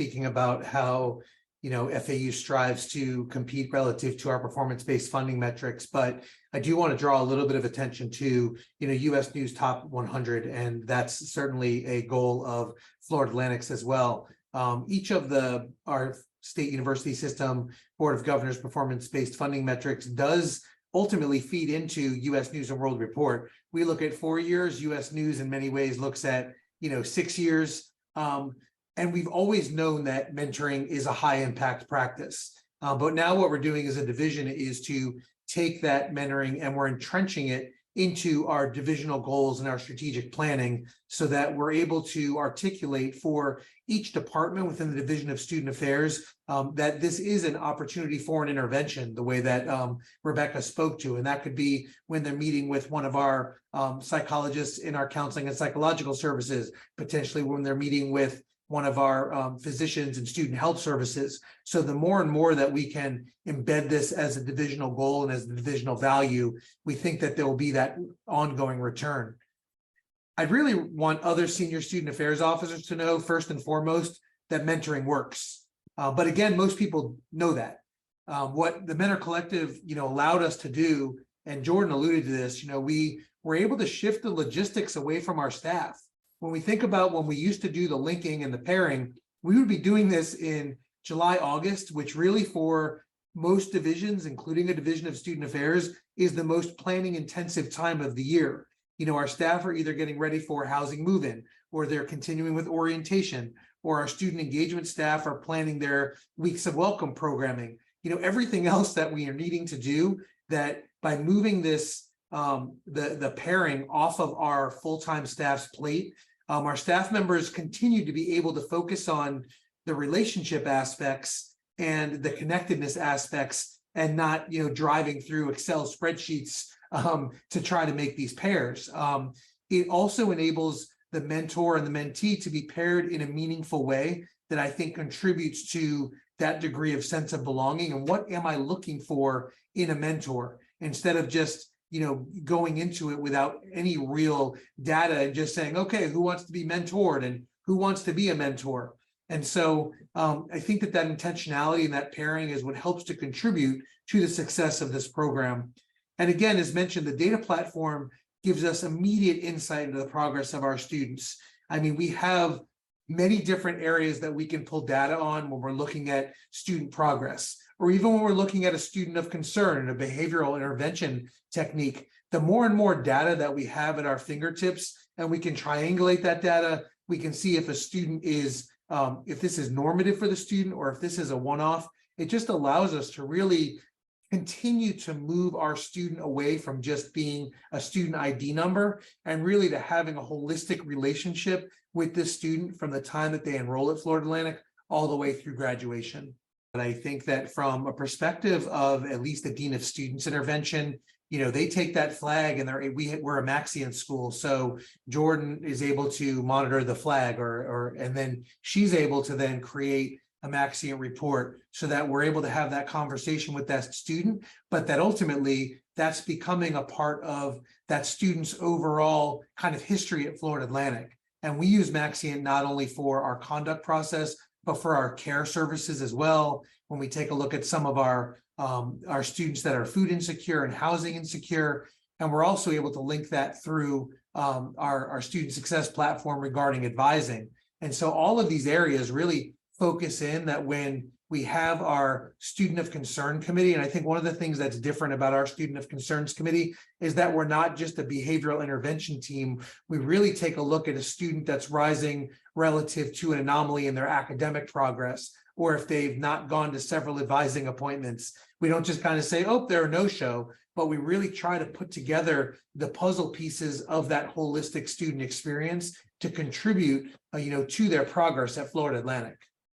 speaking about how, FAU strives to compete relative to our performance-based funding metrics, but I do want to draw a little bit of attention to, U.S. News Top 100, and that's certainly a goal of Florida Atlantic's as well. Each of our state university system Board of Governors performance-based funding metrics does ultimately feed into U.S. News and World Report. We look at 4 years. U.S. News in many ways looks at 6 years. And we've always known that mentoring is a high impact practice. But now what we're doing as a division is to take that mentoring and we're entrenching it into our divisional goals and our strategic planning so that we're able to articulate for each department within the Division of Student Affairs that this is an opportunity for an intervention, the way that Rebecca spoke to. And that could be when they're meeting with one of our psychologists in our counseling and psychological services, potentially when they're meeting with one of our physicians and student health services. So the more and more that we can embed this as a divisional goal and as a divisional value, we think that there will be that ongoing return. I'd really want other senior student affairs officers to know, first and foremost, that mentoring works. But again, most people know that. What the Mentor Collective, allowed us to do, and Jordan alluded to this, we were able to shift the logistics away from our staff. When we think about when we used to do the linking and the pairing, we would be doing this in July, August, which really for most divisions, including a division of student affairs, is the most planning intensive time of the year. Our staff are either getting ready for housing move-in, or they're continuing with orientation, or our student engagement staff are planning their weeks of welcome programming. Everything else that we are needing to do, that by moving this, the pairing off of our full-time staff's plate, our staff members continue to be able to focus on the relationship aspects and the connectedness aspects, and not driving through Excel spreadsheets to try to make these pairs. It also enables the mentor and the mentee to be paired in a meaningful way that I think contributes to that degree of sense of belonging. And what am I looking for in a mentor, instead of just going into it without any real data and just saying, okay, who wants to be mentored and who wants to be a mentor? And so I think that intentionality and that pairing is what helps to contribute to the success of this program. And again, as mentioned, the data platform gives us immediate insight into the progress of our students. I mean, we have many different areas that we can pull data on when we're looking at student progress, or even when we're looking at a student of concern and a behavioral intervention technique. The more and more data that we have at our fingertips, and we can triangulate that data, we can see if a student is, if this is normative for the student or if this is a one-off. It just allows us to really continue to move our student away from just being a student ID number, and really to having a holistic relationship with this student from the time that they enroll at Florida Atlantic all the way through graduation. But I think that from a perspective of at least the Dean of Students Intervention, they take that flag, and we're a Maxian school. So Jordan is able to monitor the flag, and then she's able to then create a Maxian report so that we're able to have that conversation with that student, but that ultimately that's becoming a part of that student's overall kind of history at Florida Atlantic. And we use Maxian not only for our conduct process, but for our care services as well. When we take a look at some of our students that are food insecure and housing insecure, and we're also able to link that through our student success platform regarding advising. And so all of these areas really focus in that when we have our student of concern committee, and I think one of the things that's different about our student of concerns committee is that we're not just a behavioral intervention team. We really take a look at a student that's rising relative to an anomaly in their academic progress, or if they've not gone to several advising appointments. We don't just kind of say, oh, they're a no-show, but we really try to put together the puzzle pieces of that holistic student experience to contribute, to their progress at Florida Atlantic.